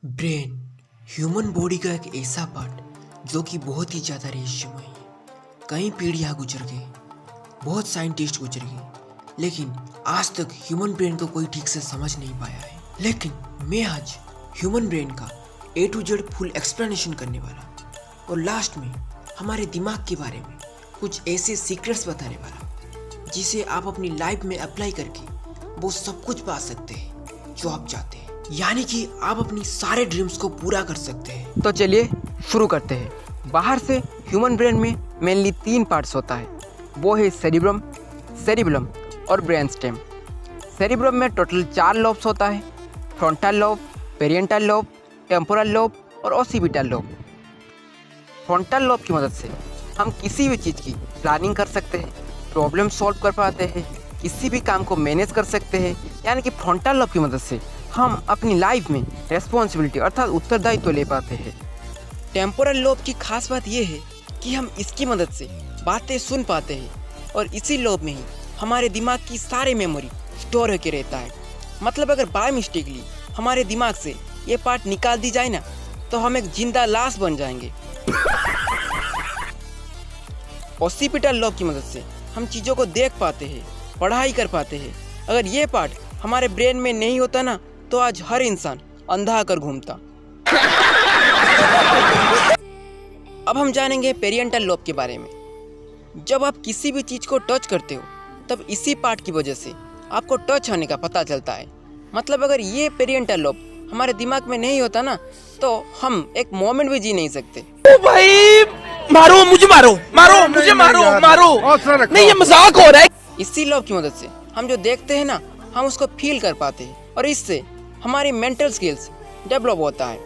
Brain human body का एक ऐसा पार्ट जो कि बहुत ही ज़्यादा रहस्यमय है। कई पीढ़ियाँ गुजर गई, बहुत साइंटिस्ट गुजर गए, लेकिन आज तक ह्यूमन ब्रेन को कोई ठीक से समझ नहीं पाया है। लेकिन मैं आज ह्यूमन ब्रेन का A to Z full explanation करने वाला हूँ और लास्ट में हमारे दिमाग के बारे में कुछ ऐसे सीक्रेट्स बताने वाला हूँ जिसे आप अपनी लाइफ में अप्लाई करके वो सब कुछ पा सकते हैं जो आप चाहते हैं, यानी कि आप अपनी सारे ड्रीम्स को पूरा कर सकते हैं। तो चलिए शुरू करते हैं। बाहर से ह्यूमन ब्रेन में मेनली 3 पार्ट्स होता है, वो है सेरिब्रम, सेरिबेलम और ब्रेन स्टेम। सेरिब्रम में टोटल 4 लोब्स होता है, frontal lobe, parietal lobe, temporal lobe और ओसिपिटल लोब। फ्रंटल लोब की मदद से हम किसी भी चीज़ की प्लानिंग कर सकते हैं, प्रॉब्लम सॉल्व कर पाते हैं, किसी भी काम को मैनेज कर सकते हैं। यानी कि फ्रंटल लोब की मदद से हम अपनी लाइफ में रेस्पॉन्सिबिलिटी अर्थात उत्तरदायित्व ले पाते हैं। टेम्पोरल लोब की खास बात यह है कि हम इसकी मदद से बातें सुन पाते हैं और इसी लोब में ही हमारे दिमाग की सारी मेमोरी स्टोर होकर रहता है। मतलब अगर बाय मिस्टेकली हमारे दिमाग से ये पार्ट निकाल दी जाए ना तो हम एक जिंदा लाश बन जाएंगे। ओसिपिटल लोब की मदद से हम चीज़ों को देख पाते हैं, पढ़ाई कर पाते हैं। अगर ये पार्ट हमारे ब्रेन में नहीं होता ना तो आज हर इंसान अंधा होकर घूमता। अब हम जानेंगे पेरिएंटल लोब के बारे में। जब आप किसी भी चीज़ को टच करते हो तब इसी पार्ट की वजह से आपको टच होने का पता चलता है। मतलब अगर ये पेरिएंटल लोब हमारे दिमाग में नहीं होता ना तो हम एक मोमेंट भी जी नहीं सकते। ओ भाई मारो मुझे, मारो मुझे, मारो नहीं, ये मजाक हो रहा है। इसी लोब की मदद से हम जो देखते हैं ना हम उसको फील कर पाते हैं और इससे हमारी मेंटल स्किल्स डेवलप होता है।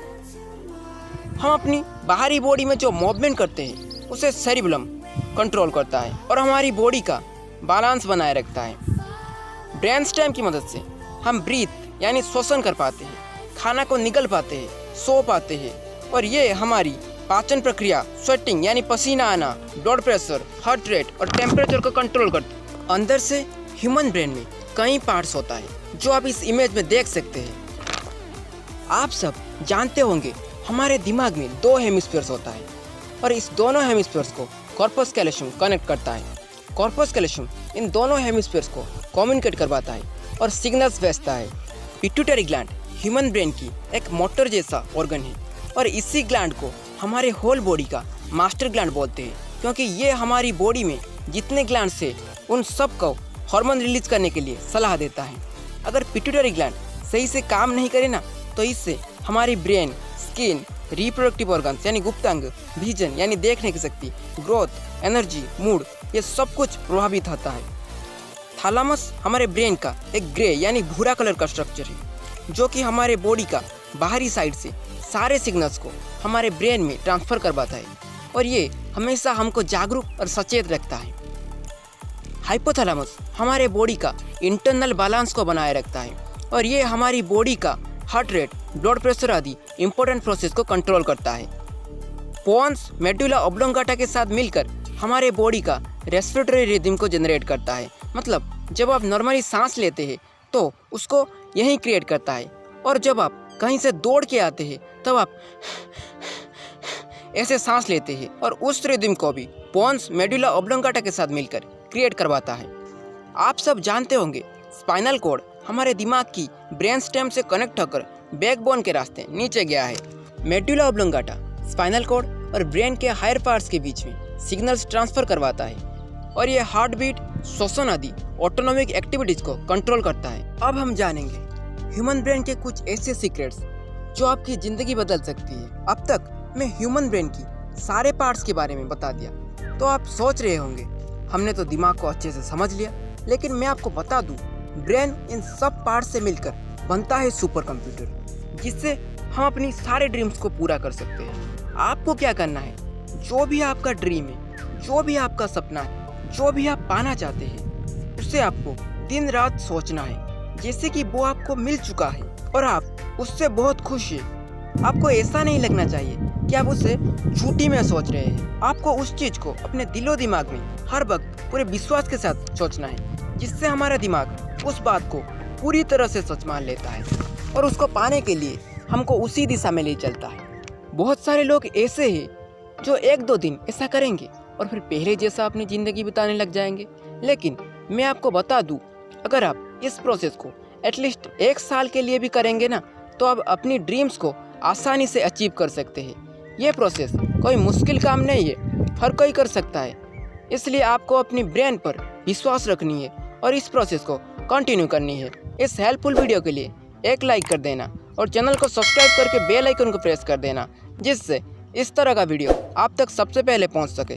हम अपनी बाहरी बॉडी में जो मूवमेंट करते हैं उसे सेरिबेलम कंट्रोल करता है और हमारी बॉडी का बैलेंस बनाए रखता है। ब्रेन स्टेम की मदद से हम ब्रीथ यानी श्वसन कर पाते हैं, खाना को निगल पाते हैं, सो पाते हैं और ये हमारी पाचन प्रक्रिया, स्वेटिंग यानी पसीना आना, ब्लड प्रेशर, हार्ट रेट और टेम्परेचर को कंट्रोल करता है। अंदर से ह्यूमन ब्रेन में कई पार्ट्स होता है जो आप इस इमेज में देख सकते हैं। आप सब जानते होंगे हमारे दिमाग में 2 हेमिस्फीयर्स होता है और इस दोनों हेमिस्फीयर्स को कॉर्पस कैलोसम कनेक्ट करता है। कॉर्पस कैलोसम इन दोनों हेमिस्फीयर्स को कम्युनिकेट करवाता है और सिग्नल्स भेजता है। पिट्यूटरी ग्लैंड ह्यूमन ब्रेन की एक मोटर जैसा ऑर्गन है और इसी ग्लैंड को हमारे होल बॉडी का मास्टर ग्लैंड बोलते हैं, क्योंकि ये हमारी बॉडी में जितने ग्लैंड से उन सब को हार्मोन रिलीज करने के लिए सलाह देता है। अगर पिट्यूटरी ग्लैंड सही से काम नहीं करे ना तो इससे हमारी ब्रेन, स्किन, रिप्रोडक्टिव ऑर्गन्स यानी गुप्तांग, विजन यानी देखने की शक्ति, ग्रोथ, एनर्जी, मूड ये सब कुछ प्रभावित होता है। थैलेमस हमारे ब्रेन का एक ग्रे यानी भूरा कलर का स्ट्रक्चर है जो कि हमारे बॉडी का बाहरी साइड से सारे सिग्नल्स को हमारे ब्रेन में ट्रांसफ़र करवाता है और ये हमेशा हमको जागरूक और सचेत रखता है। हाइपोथैलेमस हमारे बॉडी का इंटरनल बैलेंस को बनाए रखता है और ये हमारी बॉडी का हार्ट रेट, ब्लड प्रेशर आदि इंपॉर्टेंट प्रोसेस को कंट्रोल करता है। पोन्स मेडुला ऑब्लोंगाटा के साथ मिलकर हमारे बॉडी का रेस्पिरेटरी रिदम को जनरेट करता है। मतलब जब आप नॉर्मली सांस लेते हैं तो उसको यही क्रिएट करता है और जब आप कहीं से दौड़ के आते हैं तब आप ऐसे सांस लेते हैं और उस रिदम को भी पोन्स मेडुला ऑब्लोंगाटा के साथ मिलकर क्रिएट करवाता है। आप सब जानते होंगे स्पाइनल कॉर्ड हमारे दिमाग की ब्रेन स्टेम से कनेक्ट होकर बैकबोन के रास्ते नीचे गया है। मेडुला ऑब्लोंगाटा स्पाइनल कॉर्ड और ब्रेन के हायर पार्ट्स के बीच में सिग्नल्स ट्रांसफर करवाता है और ये हार्ट बीट, श्वसन आदि ऑटोनॉमिक एक्टिविटीज को कंट्रोल करता है। अब हम जानेंगे ह्यूमन ब्रेन के कुछ ऐसे सीक्रेट्स जो आपकी ज़िंदगी बदल सकती है। अब तक मैं ह्यूमन ब्रेन की सारे पार्ट्स के बारे में बता दिया तो आप सोच रहे होंगे हमने तो दिमाग को अच्छे से समझ लिया, लेकिन मैं आपको बता दूं ब्रेन इन सब पार्ट्स से मिलकर बनता है सुपर कंप्यूटर जिससे हम अपनी सारे ड्रीम्स को पूरा कर सकते हैं। आपको क्या करना है, जो भी आपका ड्रीम है, जो भी आपका सपना है, जो भी आप पाना चाहते हैं उसे आपको दिन रात सोचना है जैसे कि वो आपको मिल चुका है और आप उससे बहुत खुश हैं। आपको ऐसा नहीं लगना चाहिए कि आप उसे झूठी में सोच रहे हैं। आपको उस चीज़ को अपने दिलो दिमाग में हर वक्त पूरे विश्वास के साथ सोचना है जिससे हमारा दिमाग उस बात को पूरी तरह से सच मान लेता है और उसको पाने के लिए हमको उसी दिशा में ले चलता है। बहुत सारे लोग ऐसे हैं जो 1-2 दिन ऐसा करेंगे और फिर पहले जैसा अपनी ज़िंदगी बिताने लग जाएंगे। लेकिन मैं आपको बता दूं, अगर आप इस प्रोसेस को एटलीस्ट 1 साल के लिए भी करेंगे ना, तो आप अपनी ड्रीम्स को आसानी से अचीव कर सकते हैं। ये प्रोसेस कोई मुश्किल काम नहीं है, हर कोई कर सकता है। इसलिए आपको अपनी ब्रेन पर विश्वास रखनी है और इस प्रोसेस को कंटिन्यू करनी है। इस हेल्पफुल वीडियो के लिए एक लाइक कर देना और चैनल को सब्सक्राइब करके बेल आइकन को प्रेस कर देना, जिससे इस तरह का वीडियो आप तक सबसे पहले पहुंच सके।